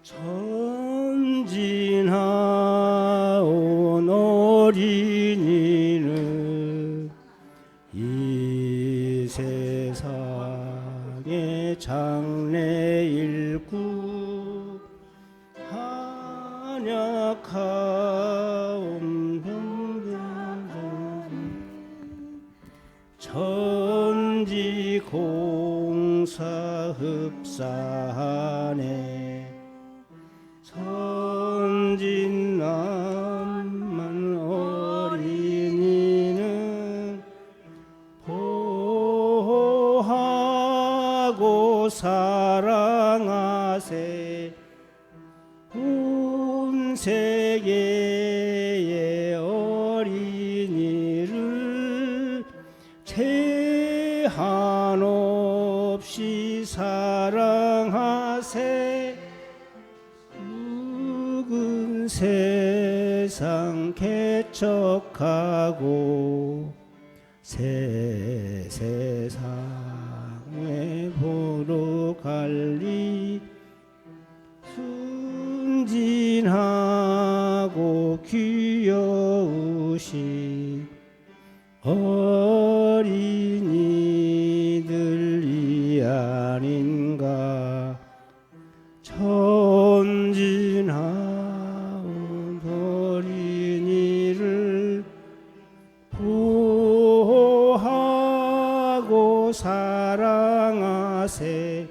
천진하온 어린이는 이 세상의 장래일구 한약하온 천지공사 흡사하네 선진남만 어린이는 보호하고 사랑하세 온 세계의 어린이를 제한 없이 사랑하세 묵은 세상 개척하고 새 세상에 보러 갈리 순진하고 귀여우시 어린이들이 아닌가 천진하온 어린이를 보호하고 사랑하세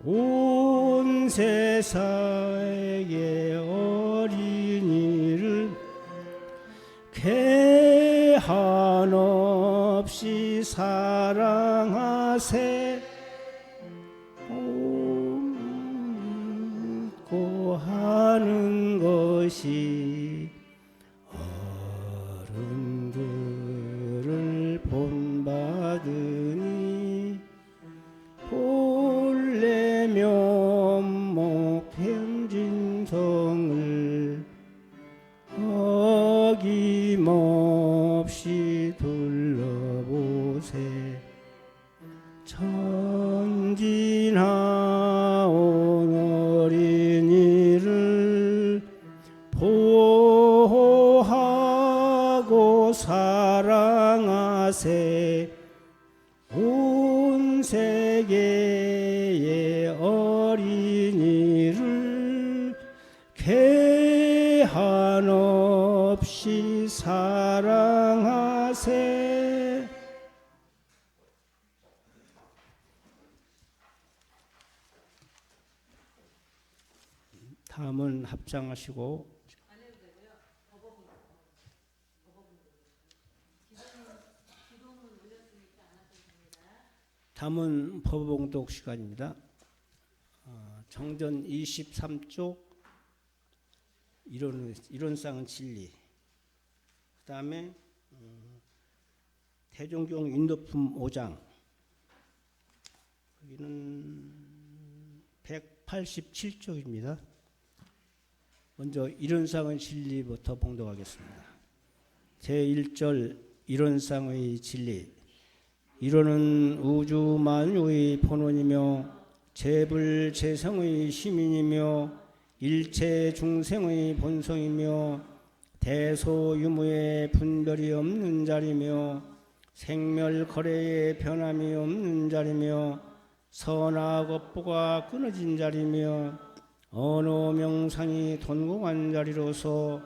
온 세상의 어린이를 개한 없이 사랑하세 고 하는 것이 어른들을 본받으니 본래 면목 현진성을 어김없이 둘러보세 천진하온 어린이를 보호하고 사랑하세 온 세계의 어린이를 개한 없이 사랑하세. 다음은 합장하시고 다음은 법봉독 시간입니다. 정전 23쪽 이론상은 진리, 그 다음에 대종경 인도품 5장, 여기는 187쪽입니다. 먼저 이론상의 진리부터 봉독하겠습니다. 제1절 이론상의 진리. 이론은 우주 만유의 본원이며 재불재성의 시민이며 일체 중생의 본성이며 대소유무의 분별이 없는 자리며 생멸거래의 변함이 없는 자리며 선악업보가 끊어진 자리며 언어 명상이 돈공한 자리로서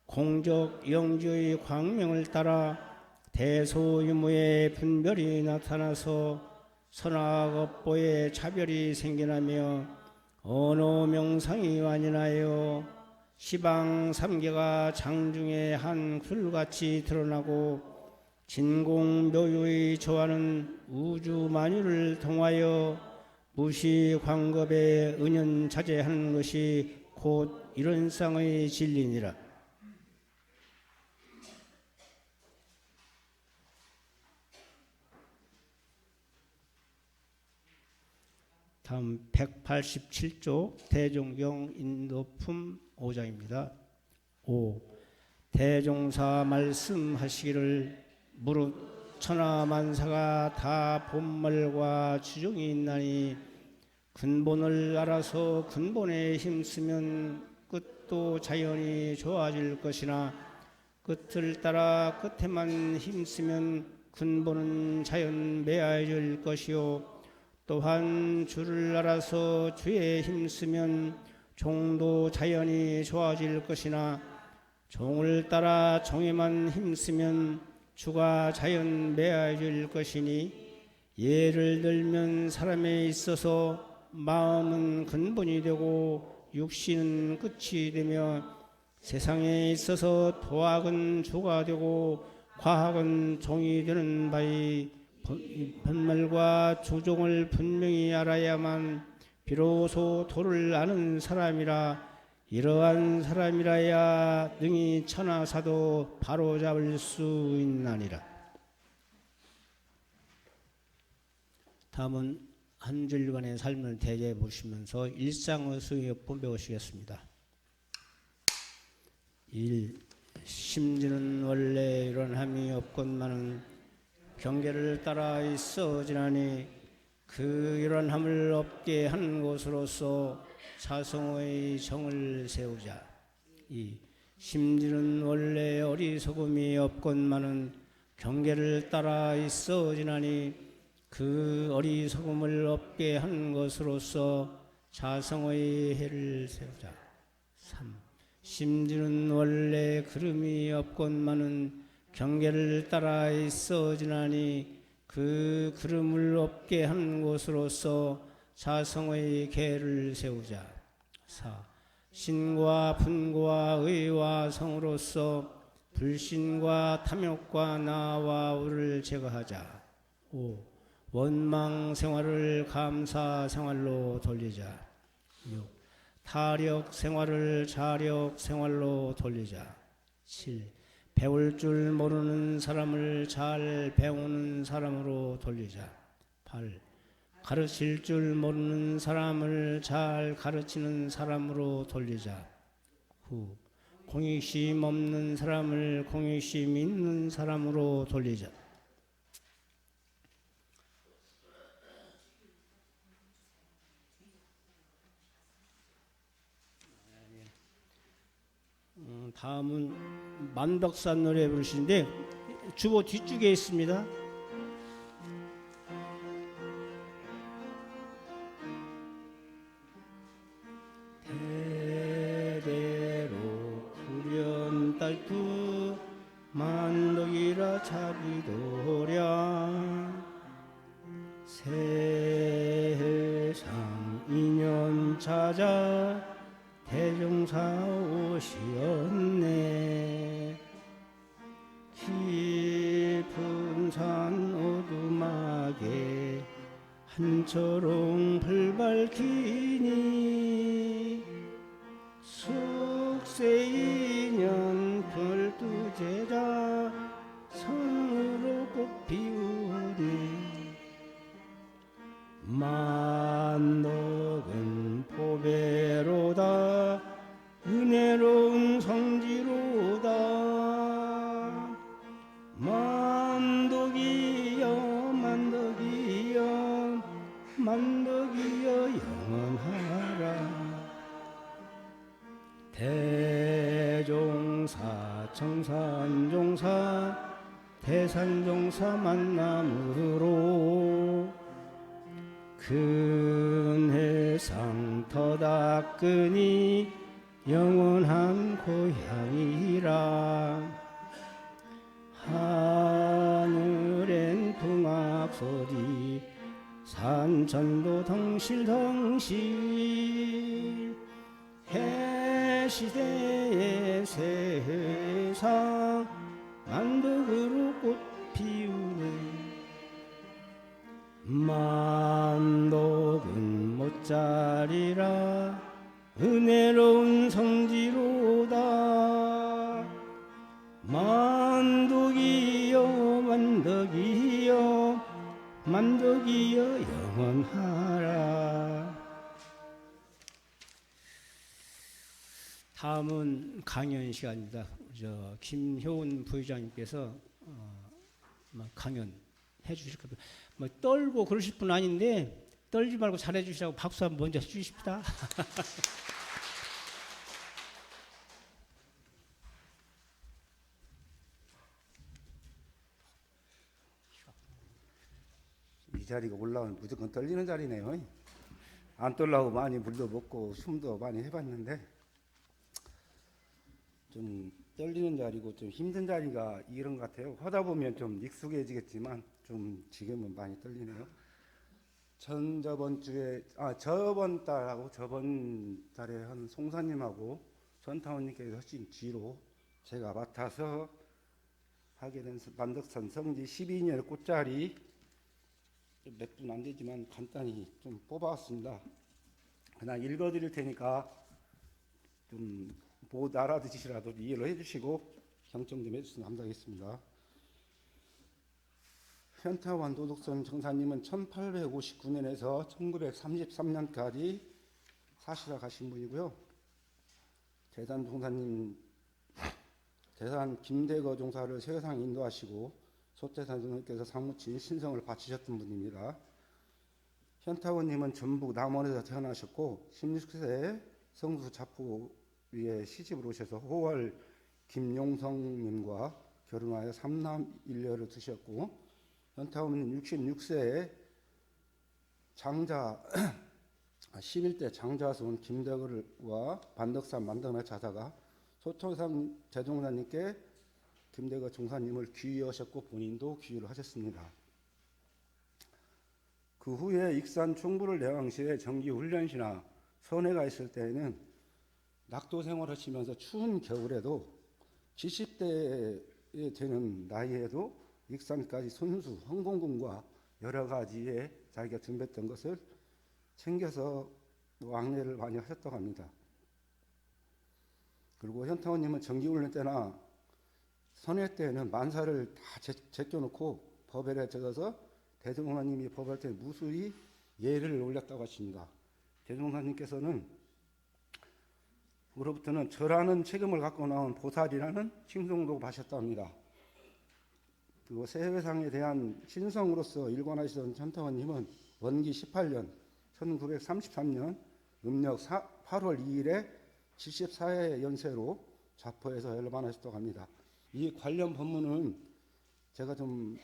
공적 영지의 광명을 따라 대소유무의 분별이 나타나서 선악업보의 차별이 생겨나며 언어 명상이 완연하여 시방 삼계가 장중에 한 굴같이 드러나고 진공묘유의 조화는 우주 만유를 통하여 무시 광겁에 은연자재하는 것이 곧 이론상의 진리니라. 다음 187조 대종경 인도품 5장입니다. 5. 대종사 말씀하시기를 무릇 천하만사가 다 본말과 주종이 있나니 근본을 알아서 근본에 힘쓰면 끝도 자연히 좋아질 것이나 끝을 따라 끝에만 힘쓰면 근본은 자연 매아질 것이요 또한 주를 알아서 주에 힘쓰면 종도 자연히 좋아질 것이나 종을 따라 종에만 힘쓰면 주가 자연 매아질 것이니 예를 들면 사람에 있어서 마음은 근본이 되고 육신은 끝이 되며 세상에 있어서 도학은 주가 되고 과학은 종이 되는 바이 본말과 주종을 분명히 알아야만 비로소 도를 아는 사람이라 이러한 사람이라야 능히 천하사도 바로잡을 수 있나니라. 다음은 한 주일간의 삶을 대제해 보시면서 일상의 수행요법 배우시겠습니다. 1. 심지는 원래 일어남이 없건만은 경계를 따라 있어지나니 그 일어남을 없게 한 것으로서 사성의 정을 세우자. 2. 심지는 원래 어리석음이 없건만은 경계를 따라 있어지나니 그 어리석음을 없게 한 것으로서 자성의 해를 세우자. 3. 심지는 원래 그름이 없건만은 경계를 따라 있어지나니 그 그름을 없게 한 것으로서 자성의 계를 세우자. 4. 신과 분과 의와 성으로서 불신과 탐욕과 나와 우를 제거하자. 5. 원망 생활을 감사 생활로 돌리자. 6. 타력 생활을 자력 생활로 돌리자. 7. 배울 줄 모르는 사람을 잘 배우는 사람으로 돌리자. 8. 가르칠 줄 모르는 사람을 잘 가르치는 사람으로 돌리자. 9. 공익심 없는 사람을 공익심 있는 사람으로 돌리자. 다음은 만덕산 노래 부르시는데 주보 뒤쪽에 있습니다. 대대로 구련딸투 만덕이라 자비도랴 세상 인연 찾아 대종사 오시었네. 깊은 산 오두막에 한초롱 불 밝히니 숙세인연 별두제자 성으로 꽃 피우네. 만덕은 보배로다 은혜로운 성지로다. 만덕이여 만덕이여 만덕이여 영원하라. 대종사 청산종사 대산종사 만남으로 근해상 터닦으니 영원한 고향이라. 하늘엔 풍악소리 산천도 덩실덩실 해시대의 세상 만덕으로 꽃 피우네. 만덕은 못자리라 은혜로운 성지로다. 만덕이여 만덕이여 만덕이여 영원하라. 다음은 강연 시간입니다. 김효은 부회장님께서 강연 해주실 겁니다. 떨고 그러실 분 아닌데 떨지 말고 잘해주시라고 박수 한번 먼저 해주십시다. 이 자리가 올라오면 무조건 떨리는 자리네요. 안 떨라고 많이 물도 먹고 숨도 많이 해봤는데 좀 떨리는 자리고 좀 힘든 자리가 이런 것 같아요. 하다 보면 좀 익숙해지겠지만 좀 지금은 많이 떨리네요. 저번 달하고 저번 달에 한 송사님하고 전타원님께서 하신 뒤로 제가 맡아서 하게 된 만덕산 성지 12년 꽃자리 몇 분 안 되지만 간단히 좀 뽑아왔습니다. 그냥 읽어드릴 테니까 좀 못 알아듣으시라도 이해를 해주시고 경청 좀 해주시면 감사하겠습니다. 현타원 도덕선 정사님은 1859년에서 1933년까지 사시다 가신 분이고요. 대산 종사님, 대산 김대거 종사를 세상 인도하시고 소태산 선생님께서 사무친 신성을 바치셨던 분입니다. 현타원님은 전북 남원에서 태어나셨고 16세에 성수 자포위에 시집을 오셔서 호월 김용성님과 결혼하여 3남 1녀를 두셨고 현타원님 66세에 장자 11대 장자손 김대거와 반덕산 만덕나 자사가 소통상 대종사님께 김대거 종사님을 귀의하셨고 본인도 귀의를 하셨습니다. 그 후에 익산 충북을 내왕시에 정기훈련시나 선회가 있을 때에는 낙도 생활하시면서 추운 겨울에도 70대에 되는 나이에도 익산까지 손수 항공군과 여러 가지에 자기가 준비했던 것을 챙겨서 왕래를 많이 하셨다고 합니다. 그리고 현타원님은 정기훈련 때나 선회 때는 만사를 다 제껴놓고 법회에 적어서 대종사님이 법할 때 무수히 예를 올렸다고 하십니다. 대종사님께서는 그로부터는 절하는 책임을 갖고 나온 보살이라는 칭송도 하셨다고 합니다. 그리고 세회상에 대한 신성으로서 일관하시던 현타원님은 원기 18년 1933년 음력 8월 2일에 74세 연세로 자포에서 열반하셨다고 합니다. 이 관련 법문은 제가 좀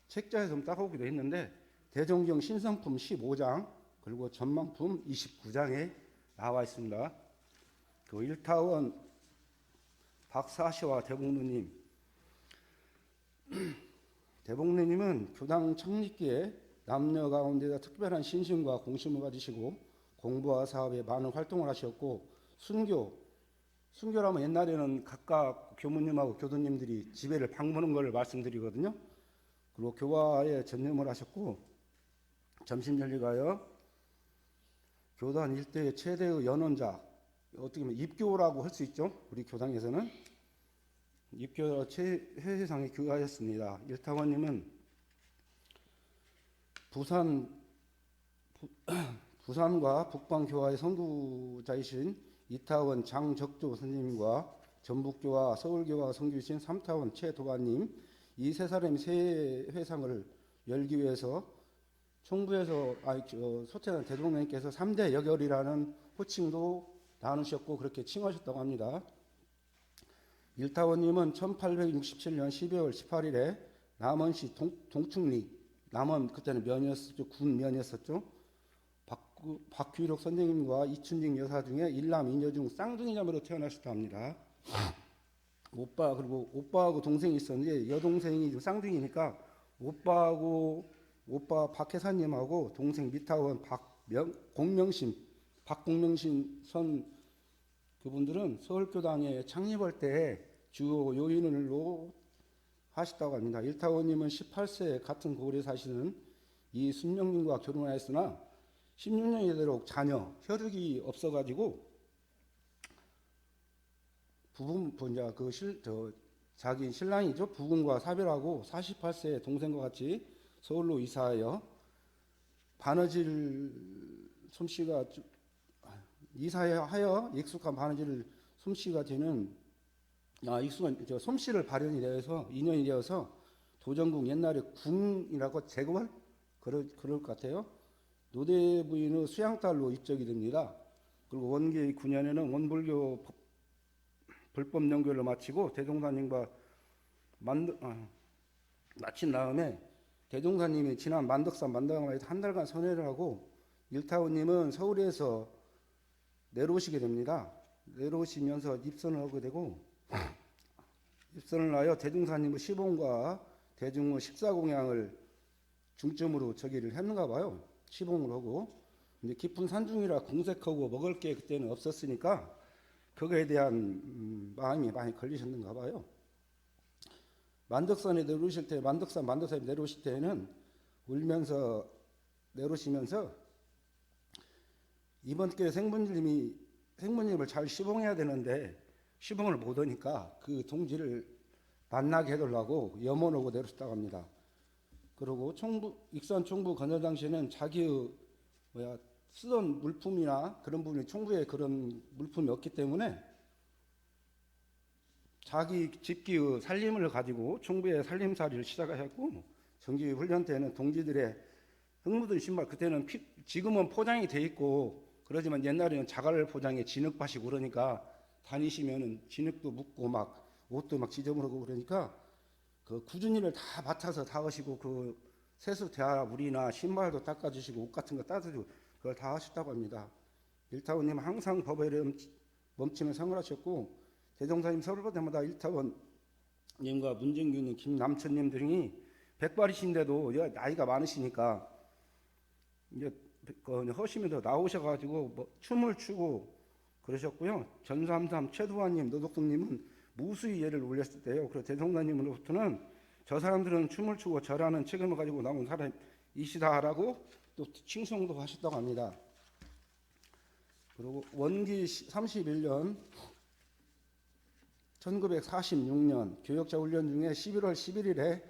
책자에 좀 따라오기도 했는데 대종경 신성품 15장 그리고 전망품 29장에 나와 있습니다. 그 일타원 박사시와 대복루님, 대복루님은 교당 창립기에 남녀 가운데서 특별한 신심과 공심을 가지시고 공부와 사업에 많은 활동을 하셨고 순교라면 옛날에는 각각 교무님하고 교도님들이 집회를 방문한 걸 말씀드리거든요. 그리고 교화에 전념을 하셨고 점심연리가요 교단 일대의 최대의 연원자 어떻게 보면 입교라고 할 수 있죠. 우리 교당에서는 입교 최회상에 교화하셨습니다. 일타원님은 부산과 북방교화의 선구자이신 이타원 장적조 선생님과 전북교와 서울교와 선교신 삼타원 최도관님 이 세 사람이 새 회상을 열기 위해서 총부에서 소태산 대종령님께서 3대 여결이라는 호칭도 나누셨고 그렇게 칭하셨다고 합니다. 일타원님은 1867년 12월 18일에 남원시 동충리 남원 그때는 면이었었죠. 군 면이었었죠. 박규록 선생님과 이춘직 여사 중에 일남 이녀 중 쌍둥이 자매로 태어나셨다고 합니다. 그리고 오빠하고 동생이 있었는데 여동생이 쌍둥이니까 오빠 박혜사님하고 동생 미타원 박공명신 선 그분들은 서울교당에 창립할 때 주요 요인으로 하셨다고 합니다. 일타원님은 18세 같은 고을에 사시는 이순명님과 결혼하였으나 16년이 되도록 자녀 혈육이 없어가지고 자기 신랑이죠. 부군과 사별하고 48세 동생과 같이 서울로 이사하여 바느질 솜씨가 이사하여 익숙한 바느질 솜씨가 되는 익숙한 솜씨를 발현이 되어서 인연이 되어서 도전국 옛날에 궁이라고 제국을 그럴 것 같아요. 노대 부인의 수양딸로 입적이 됩니다. 그리고 원기 9년에는 원불교 불법 연교를 마치고 대종사님과 마친 다음에 대종사님이 지난 만덕산 만덕마에서 한 달간 선회를 하고 일타원님은 서울에서 내려오시게 됩니다. 내려오시면서 입선을 하게 되고 입선을 하여 대종사님의 시봉과 대중의 식사공양을 중점으로 저기를 했는가 봐요. 시봉을 하고 이제 깊은 산중이라 공색하고 먹을 게 그때는 없었으니까 그거에 대한 마음이 많이 걸리셨는가 봐요. 만덕산에 내려오실 때 만덕산에 내려오실 때에는 울면서 내려오시면서 이번 게 생부님을 잘 시봉해야 되는데 시봉을 못 하니까 그 동지를 만나게 해달라고 염원하고 내려오셨다고 합니다. 그리고 익산 총부 건설 당시에는 자기의 쓰던 물품이나 그런 부분이 총부에 그런 물품이 없기 때문에 자기 집기의 살림을 가지고 총부의 살림살이를 시작하셨고 정기 훈련 때는 동지들의 흙 묻은 신발 그때는 지금은 포장이 돼 있고 그러지만 옛날에는 자갈 포장에 진흙밭이고 그러니까 다니시면은 진흙도 묻고 막 옷도 막 지저분하고 그러니까 그 굳은 일을 다 맡아서 다 하시고 그 세수 대하 물이나 신발도 닦아주시고 옷 같은 거 따주시고 그걸 다 하셨다고 합니다. 일타원님 항상 법에 멈추면 생활하셨고 대종사님 설교 때마다 일타원님과 문정규님, 김남천님 등이 백발이신데도 나이가 많으시니까 이제 허시면서 나오셔가지고 뭐 춤을 추고 그러셨고요. 전삼삼 최두환님, 노덕동님은 무수히 예를 올렸을 때요. 그래서 대종사님으로부터는 저 사람들은 춤을 추고 절하는 책임을 가지고 나온 사람이시다라고 또 칭송도 하셨다고 합니다. 그리고 원기 31년 1946년 교역자 훈련 중에 11월 11일에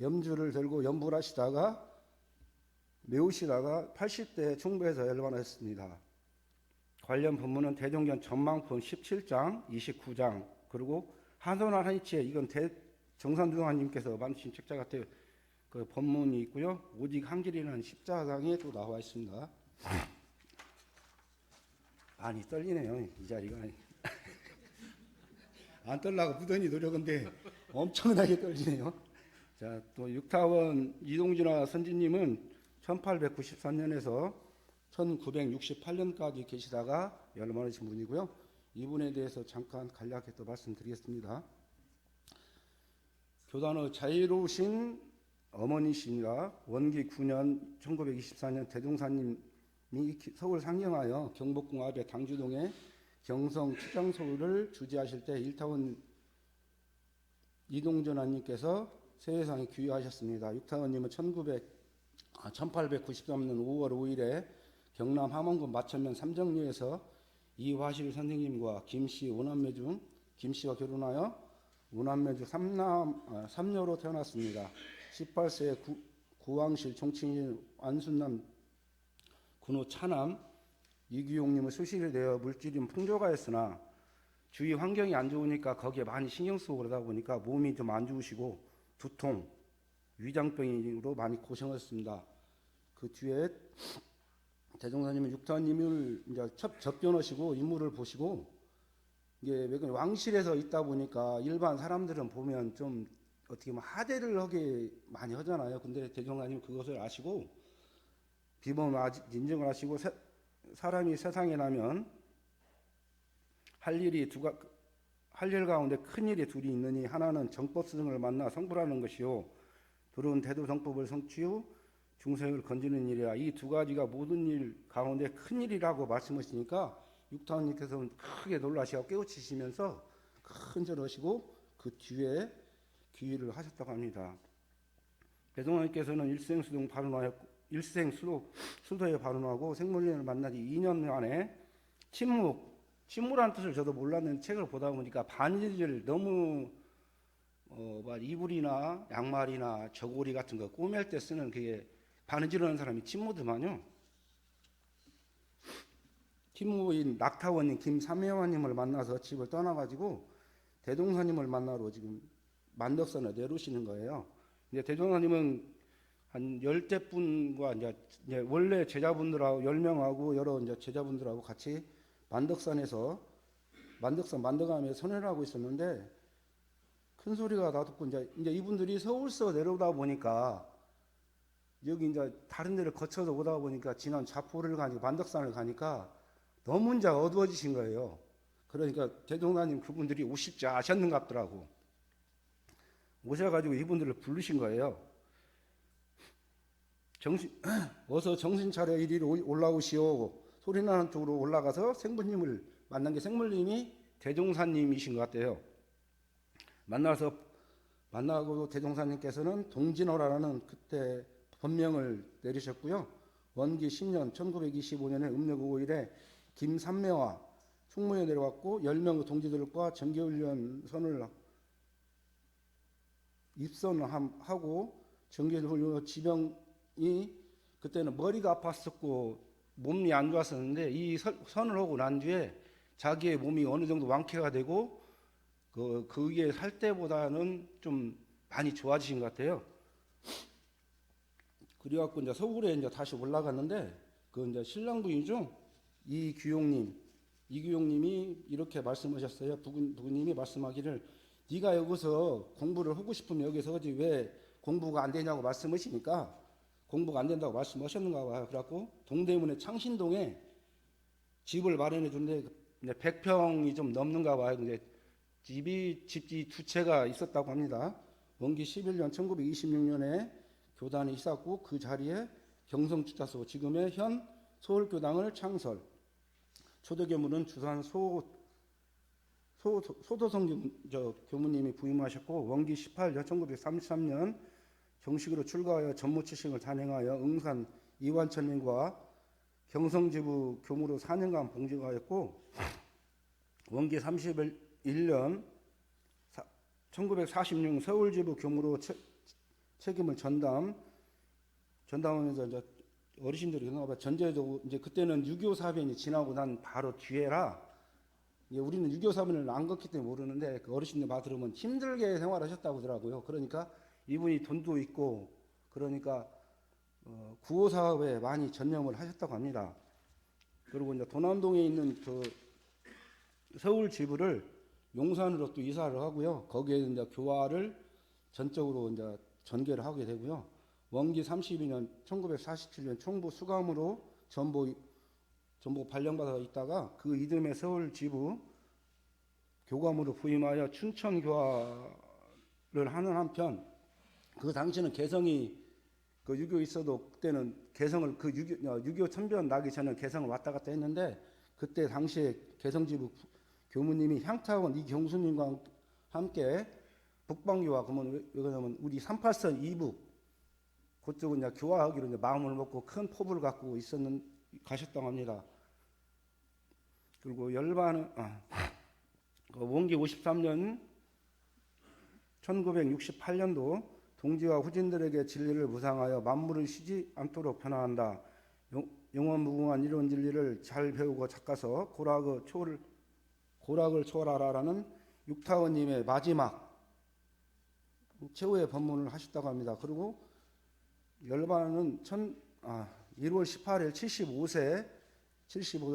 염주를 들고 연부를 하시다가 매우시다가 80대 총부에서 열반하셨습니다. 관련 본문은 대종견 전망품 17장, 29장 그리고 한손한 한이치에 이건 정산중환님께서 만드신 책자 같아요. 그 본문이 있고요. 오직 한 길이라는 십자상에 또 나와 있습니다. 많이 떨리네요. 이 자리가. 안 떨라고 무던히 노력인데 엄청나게 떨리네요. 자, 또 육타원 이동준아 선지님은 1894년에서 1968년까지 계시다가 열반하신 분이고요. 이분에 대해서 잠깐 간략히 또 말씀드리겠습니다. 교단의 자유로우신 어머니시니라 원기 9년 1924년 대종사님이 서울 상경하여 경복궁 앞에 당주동에 경성 추장소를 주재하실 때 일타원 이동전하님께서 세상에 귀화하셨습니다. 육타원님은 1893년 5월 5일에 경남 함원군 마천면 삼정리에서 이화실 선생님과 김씨 오남매 중 김씨와 결혼하여 오남매 중 삼녀로 태어났습니다. 18세에 구왕실 종친인 안순남 군호 차남 이규용님은 수시를 내어 물질인 풍조가였으나 주위 환경이 안 좋으니까 거기에 많이 신경 쓰고 그러다 보니까 몸이 좀 안 좋으시고 두통, 위장병으로 많이 고생하셨습니다. 그 뒤에 대종사님은 육타원님을 이제 첫 접견하시고 인물을 보시고 이게 왕실에서 있다 보니까 일반 사람들은 보면 좀 어떻게 보면 하대를 하게 많이 하잖아요. 근데 대종사님 그것을 아시고 비범을 인정을 하시고 사람이 세상에 나면 할 일 가운데 큰 일이 둘이 있느니 하나는 정법 스승을 만나 성불하는 것이요 둘은 대도 정법을 성취 후 중생을 건지는 일이라. 이 두 가지가 모든 일 가운데 큰 일이라고 말씀하시니까 육타원님께서는 크게 놀라시고 깨우치시면서 큰 절 하시고 그 뒤에 귀의를 하셨다고 합니다. 대종사님께서는 일생수도에 발언하고 생물인을 만나지 2년 만에 침묵이라는 뜻을 저도 몰랐는데 책을 보다 보니까 바느질 너무 이불이나 양말이나 저고리 같은 거 꼬맬 때 쓰는 그게 바느질하는 사람이 침묵이더만요. 침묵인 낙타원님 김삼명환님을 만나서 집을 떠나가지고 대종사님을 만나러 지금 만덕산에 내려오시는 거예요. 이제 대종사님은 한 열대 분과 이제 원래 제자분들하고 10명하고 여러 이제 제자분들하고 같이 만덕산에서 만덕산 만덕암에 선회를 하고 있었는데 큰 소리가 나듣고 이제 이분들이 서울서 내려오다 보니까 여기 이제 다른 데를 거쳐서 오다 보니까 지난 자포를 가니까 만덕산을 가니까 너무 이제 어두워지신 거예요. 그러니까 대종사님 그분들이 오십지 아셨는갑더라고. 오셔가지고 이분들을 부르신 거예요. 어서 정신 차려 이리로 올라오시오. 소리나는 쪽으로 올라가서 생부님을 만난 게 생물님이 대종사님이신 것 같아요. 만나고 대종사님께서는 동진호라는 그때 법명을 내리셨고요. 원기 10년 1925년에 음력 5일에 김삼매와 충무에 내려왔고 10명의 동지들과 정기훈련 선을 입선하고 정기훈련 지병이 그때는 머리가 아팠었고 몸이 안 좋았었는데 이 선을 하고 난 뒤에 자기의 몸이 어느 정도 완쾌가 되고 그게 살 때보다는 좀 많이 좋아지신 것 같아요. 그래갖고 이제 서울에 이제 다시 올라갔는데 이제 신랑 부인이죠. 이규용님이 이렇게 말씀하셨어요. 부군님이 말씀하기를 네가 여기서 공부를 하고 싶으면 여기서 하지 왜 공부가 안 되냐고 말씀하시니까 공부가 안 된다고 말씀하셨는가 봐요. 그래갖고 동대문의 창신동에 집을 마련해 준데 100평이 좀 넘는가 봐요. 근데 집이 두 채가 있었다고 합니다. 원기 11년 1926년에 교단이 있었고 그 자리에 경성주자소 지금의 현 서울교당을 창설. 초대교무는 주산 소도성 교무님이 부임하셨고 원기 18년 1933년 정식으로 출가하여 전무치식을 단행하여 응산 이완천님과 경성지부 교무로 4년간 봉직하였고 원기 31년 1946년 서울지부 교무로 책임을 전담하면서 이제 어르신들이 그런가 봐. 전제도 이제 그때는 6.25 사변이 지나고 난 바로 뒤에라. 우리는 6.25 사변을 안 겪기 때문에 모르는데 그 어르신들 말 들으면 힘들게 생활하셨다고 하더라고요. 그러니까 이분이 돈도 있고 그러니까 구호 사업에 많이 전념을 하셨다고 합니다. 그리고 이제 도남동에 있는 그 서울 지부를 용산으로 또 이사를 하고요. 거기에 이제 교화를 전적으로 이제 전개를 하게 되고요. 원기 32년 1947년 총부 수감으로 전부 발령받아 있다가 그 이듬해 서울 지부 교감으로 부임하여 춘천 교화를 하는 한편 그 당시는 개성이 그 6.25 있어도 그때는 개성을 6.25 천변 나기 전에 개성을 왔다 갔다 했는데 그때 당시에 개성지부 교무님이 향타원 이경수님과 함께 북방교화 그러면 왜 그러냐면 우리 38선 이북 그쪽은 이제 교화하기로 이제 마음을 먹고 큰 포부를 갖고 가셨다고 합니다. 그리고 열반은 원기 53년 1968년도 동지와 후진들에게 진리를 무상하여 만물을 쉬지 않도록 변화한다. 영원무궁한 이런 진리를 잘 배우고 닦아서 고락을 초월하라라는 육타원님의 마지막 최후의 법문을 하셨다고 합니다. 그리고 열반은 1월 18일 75세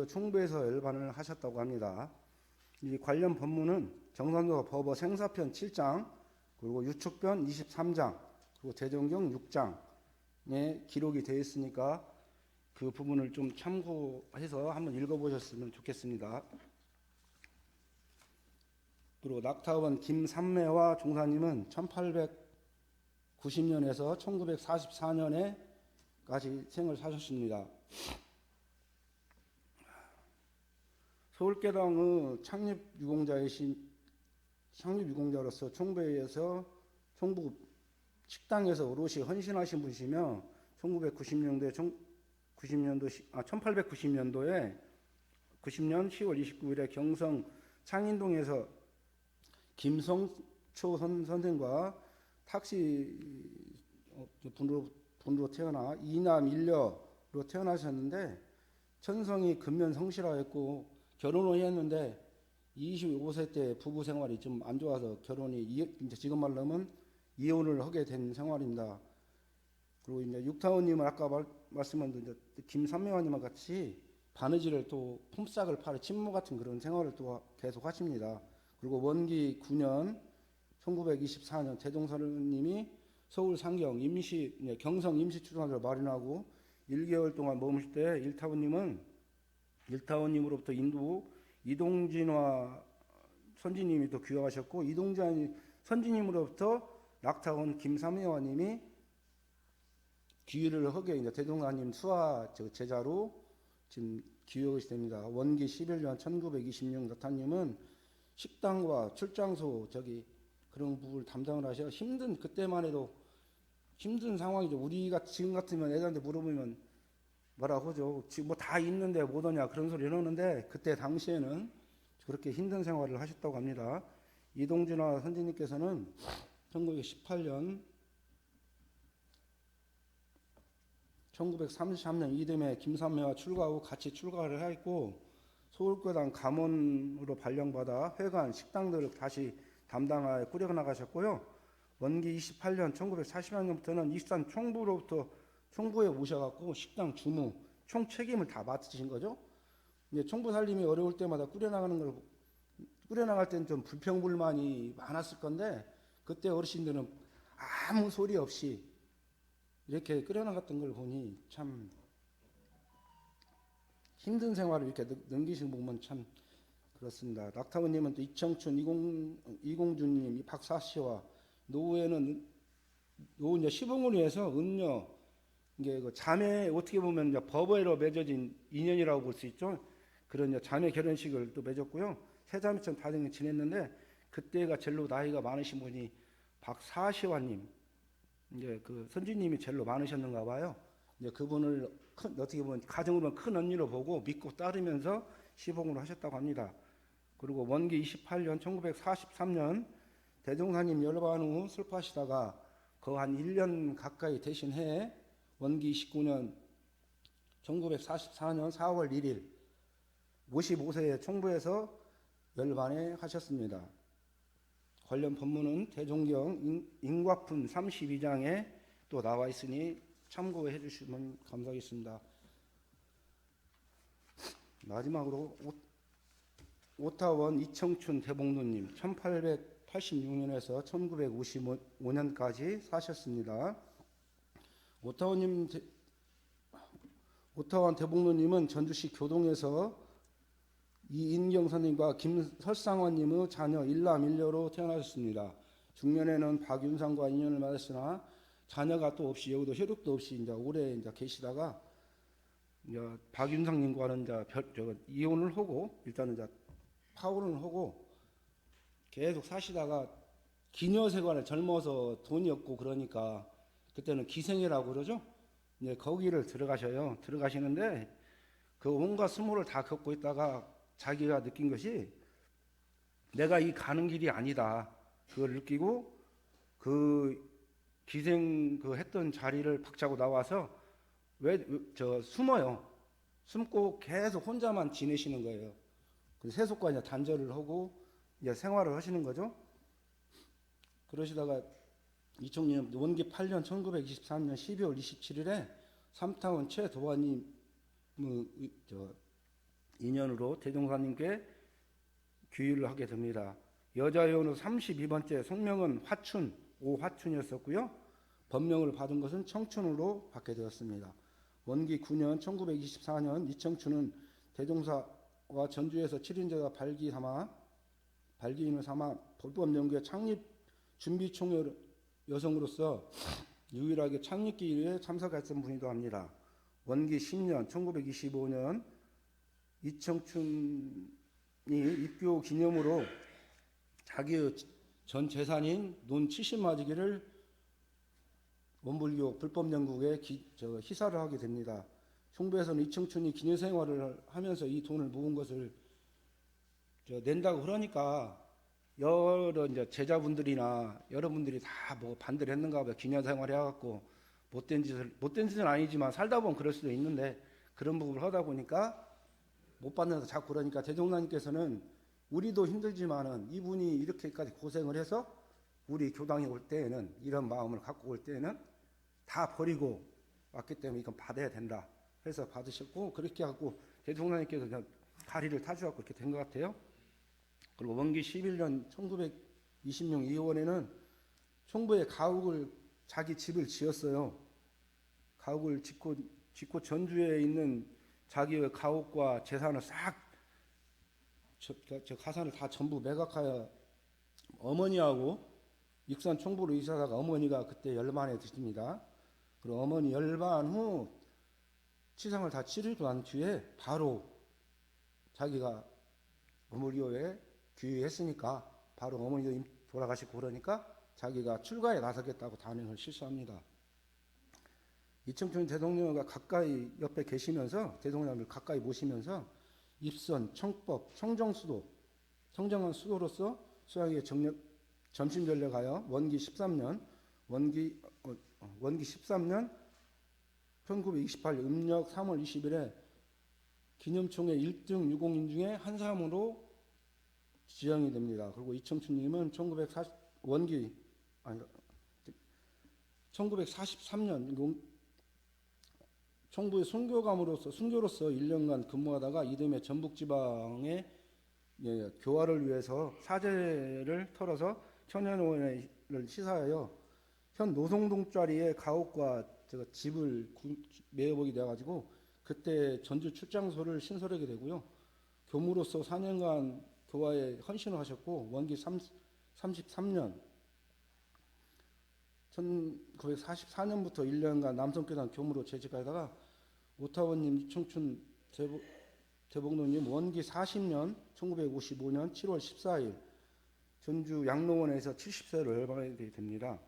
총부에서 열반을 하셨다고 합니다. 이 관련 법문은 정산도 법어 생사편 7장 그리고 유축편 23장 그리고 대정경 6장에 기록이 되어 있으니까 그 부분을 좀 참고해서 한번 읽어보셨으면 좋겠습니다. 그리고 낙타원 김삼매와 종사님은 1890년에서 1944년에까지 생을 사셨습니다. 서울개당의 창립 유공자로서 총부에서 총부 식당에서 오롯이 헌신하신 분이시며 1890년도에 90년 10월 29일에 경성 창인동에서 김성초 선생과 탁시 분으로 태어나 이남 일녀로 태어나셨는데 천성이 근면 성실하였고 결혼을 했는데 25세 때 부부 생활이 좀 안 좋아서 결혼이 이제 지금 말로 하면 이혼을 하게 된 생활입니다. 그리고 이제 육타원님은 아까 말씀한 이제 김삼명님과 같이 바느질을 또 폼싹을 팔아 침무 같은 그런 생활을 또 계속 하십니다. 그리고 원기 9년 1924년 대종사님이 서울 상경 경성 임시추상소를 마련하고 1개월 동안 머무실 때 일타원님으로부터 인도 이동진화 선지님이 또 귀화하셨고, 이동진 선지님으로부터 낙타원 김삼혜화님이 귀의를 하게 이제 대종사님 수하 제자로 지금 귀의하게 됩니다. 원기 11년 1926 낙타님은 식당과 출장소 그런 부분을 담당을 하셔. 그때만 해도 힘든 상황이죠. 우리가 지금 같으면 애들한테 물어보면 뭐라고 하죠. 지금 뭐 다 있는데 못 오냐 그런 소리 이러는데, 그때 당시에는 그렇게 힘든 생활을 하셨다고 합니다. 이동진화 선지님께서는 1918년 1933년 이듬해 김삼매와 출가 후 같이 출가를 했고, 서울교당 감원으로 발령받아 회관, 식당들을 다시 담당하여 꾸려나가셨고요. 원기 28년 1940년부터는 익산 총부에 모셔갖고 식당 주무, 총 책임을 다 맡으신 거죠. 이제 총부 살림이 어려울 때마다 꾸려나갈 때는 좀 불평불만이 많았을 건데, 그때 어르신들은 아무 소리 없이 이렇게 끓여나갔던 걸 보니 참 힘든 생활을 이렇게 넘기시는 거 보면 참 그렇습니다. 낙타원님은 또 이청춘, 이공준님, 박사씨와 노후에는 노후 이제 시봉을 위해서 은녀, 이게 그 자매, 어떻게 보면 이제 법외로 맺어진 인연이라고 볼 수 있죠. 그런 이제 자매 결혼식을 또 맺었고요. 세자매처럼 다정히 지냈는데, 그때가 제일로 나이가 많으신 분이 박사시화님, 이제 그 선지님이 제일로 많으셨는가 봐요. 이제 그분을 어떻게 보면 가정으로 큰 언니로 보고 믿고 따르면서 시봉을 하셨다고 합니다. 그리고 원기 28년 1943년 대종사님 열반 후 슬퍼하시다가 그 한 1년 가까이 되신 해에 원기 29년 1944년 4월 1일 55세의 총부에서 열반에 하셨습니다. 관련 법문은 대종경 인과품 32장에 또 나와 있으니 참고해 주시면 감사하겠습니다. 마지막으로 오타원 이청춘 대복로님 1886년에서 1955년까지 사셨습니다. 오타원 대복로님은 전주시 교동에서 이인경 선생님과 김설상원님의 자녀 일남 일녀로 태어나셨습니다. 중년에는 박윤상과 인연을 맺었으나 자녀가 또 없이 여기도 혈육도 없이 이제 오래 이제 계시다가 이제 박윤상님과는 이제 이혼을 하고 일단은 이제 파혼을 하고 계속 사시다가 기녀 생활을 젊어서 돈이 없고 그러니까 그때는 기생이라고 그러죠. 이제 거기를 들어가셔요. 들어가시는데 그 온갖 수모를 다 겪고 있다가 자기가 느낀 것이 내가 이 가는 길이 아니다. 그걸 느끼고 그 기생 그 했던 자리를 박차고 나와서 숨어요. 숨고 계속 혼자만 지내시는 거예요. 세속과 이제 단절을 하고 이제 생활을 하시는 거죠. 그러시다가 2000년 원기 8년 1923년 12월 27일에 삼타원 최도화님 인연으로 대종사님께 귀의를 하게 됩니다. 여자요원으로 32번째 성명은 오화춘이었었고요. 법명을 받은 것은 청춘으로 받게 되었습니다. 원기 9년 1924년 이청춘은 대종사와 전주에서 7인제가 발기인을 삼아 법법연구회 창립 준비총회 여성으로서 유일하게 창립기일에 참석했던 분이기도 합니다. 원기 10년 1925년 이청춘이 입교 기념으로 자기의 전 재산인 논 70마지기를 원불교 불법연구에 희사를 하게 됩니다. 총부에서는 이청춘이 기념생활을 하면서 이 돈을 모은 것을 낸다고 그러니까 여러 이제 제자분들이나 여러분들이 다 뭐 반대를 했는가 봐요. 기념생활 해갖고 못된 짓은 아니지만 살다 보면 그럴 수도 있는데 그런 부분을 하다 보니까 못 받는다 자꾸 그러니까 대종사님께서는 우리도 힘들지만은 이분이 이렇게까지 고생을 해서 우리 교당에 올 때에는 이런 마음을 갖고 올 때에는 다 버리고 왔기 때문에 이건 받아야 된다. 해서 받으셨고 그렇게 하고 대종사님께서 그냥 다리를 타주갖고 이렇게 된 것 같아요. 그리고 원기 11년 1920년 2월에는 총부에 가옥을 자기 집을 지었어요. 가옥을 짓고 전주에 있는 자기의 가옥과 재산을 싹 저 가산을 다 전부 매각하여 어머니하고 익산 총부로 이사다가 어머니가 그때 열반에 드십니다. 그리고 어머니 열반 후 치상을 다 치르고 난 뒤에 바로 자기가 어머니에 귀의했으니까 바로 어머니도 돌아가시고 그러니까 자기가 출가에 나서겠다고 단행을 실시합니다. 이청춘 대통령가 가까이 옆에 계시면서 대통령을 가까이 모시면서 입선, 청법, 청정한 수도로서 수양의 점심전례가요. 원기 13년 1928년 음력 3월 20일에 기념총회 1등 유공인 중에 한 사람으로 지정이 됩니다. 그리고 이청춘님은 1943년 총부의 순교로서 1년간 근무하다가 이듬해 전북지방에 교화를 위해서 사제를 털어서 천연원을 시사하여 현 노송동짜리의 가옥과 집을 매여보게 되어가지고 그때 전주 출장소를 신설하게 되고요. 교무로서 4년간 교화에 헌신을 하셨고 원기 33년 1944년부터 1년간 남성교단 교무로 재직하다가 오타원님, 이청춘 대복로님 원기 40년 1955년 7월 14일 전주 양로원에서 70세로 열반하게 됩니다.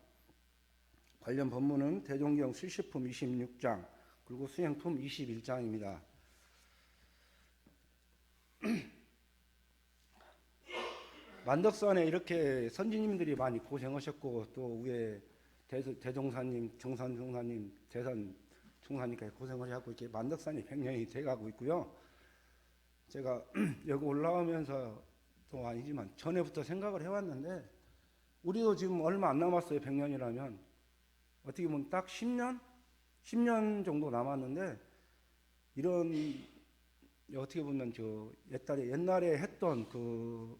관련 법문은 대종경 실시품 26장 그리고 수행품 21장입니다. 만덕산에 이렇게 선진님들이 많이 고생하셨고 또 위에 대종사님, 정산종사님, 대산종사님까지 고생을 하고 이렇게 만덕산이 100년이 돼가고 있고요. 제가 여기 올라오면서 또 아니지만 전에부터 생각을 해왔는데 우리도 지금 얼마 안 남았어요. 100년이라면 어떻게 보면 딱 10년 정도 남았는데 이런 어떻게 보면 저 옛날에 했던 그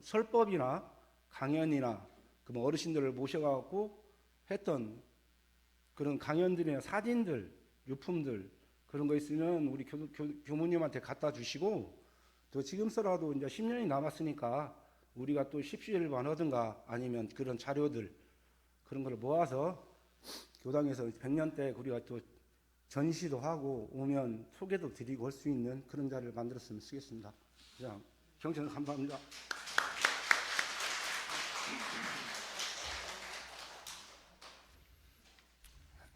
설법이나 강연이나 그 어르신들을 모셔가지고 했던 그런 강연들이나 사진들, 유품들 그런 거 있으면 우리 교무님한테 갖다 주시고 또 지금서라도 이제 10년이 남았으니까 우리가 또 십시일반 하든가 아니면 그런 자료들 그런 걸 모아서 교당에서 100년 때 우리가 또 전시도 하고 오면 소개도 드리고 할 수 있는 그런 자리를 만들었으면 쓰겠습니다. 그냥 경청 감사합니다.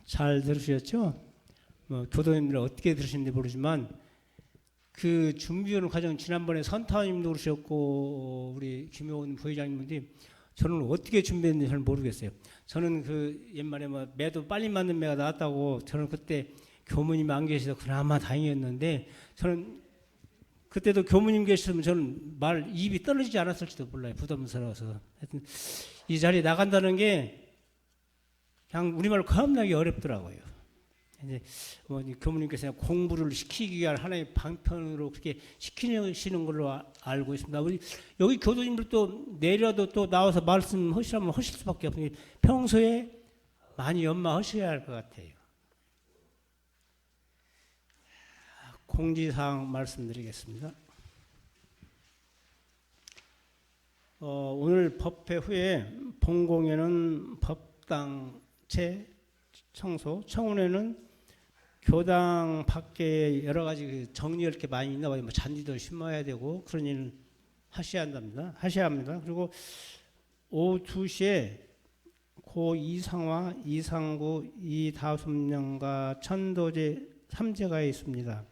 잘 들으셨죠? 교도님들 어떻게 들으셨는지 모르지만 그 준비하는 과정 지난번에 선타님도 그러셨고 우리 김효원 부회장님도 저는 어떻게 준비했는지 잘 모르겠어요. 저는 그 옛말에 매도 빨리 맞는 매가 나왔다고 저는 그때 교무님 안 계셔서 그나마 다행이었는데 저는 그때도 교무님 계셨으면 저는 입이 떨어지지 않았을지도 몰라요. 부담스러워서. 하여튼 이 자리에 나간다는 게 그냥 우리말로 겁나게 어렵더라고요. 이제 교무님께서 공부를 시키기 위한 하나의 방편으로 그렇게 시키시는 걸로 알고 있습니다. 우리 여기 교도님들도 내려도 또 나와서 말씀하시라면 하실 수밖에 없으니 평소에 많이 연마하셔야 할 것 같아요. 공지사항 말씀드리겠습니다. 오늘 법회 후에 본공에는 법당체 청소, 청운에는 교당 밖에 여러 가지 정리할 게 많이 있나 봐요. 잔디도 심어야 되고 그런 일 하셔야 합니다. 그리고 오후 2시에 고 이상화, 이상구, 이다솜령과 천도제 3제가 있습니다.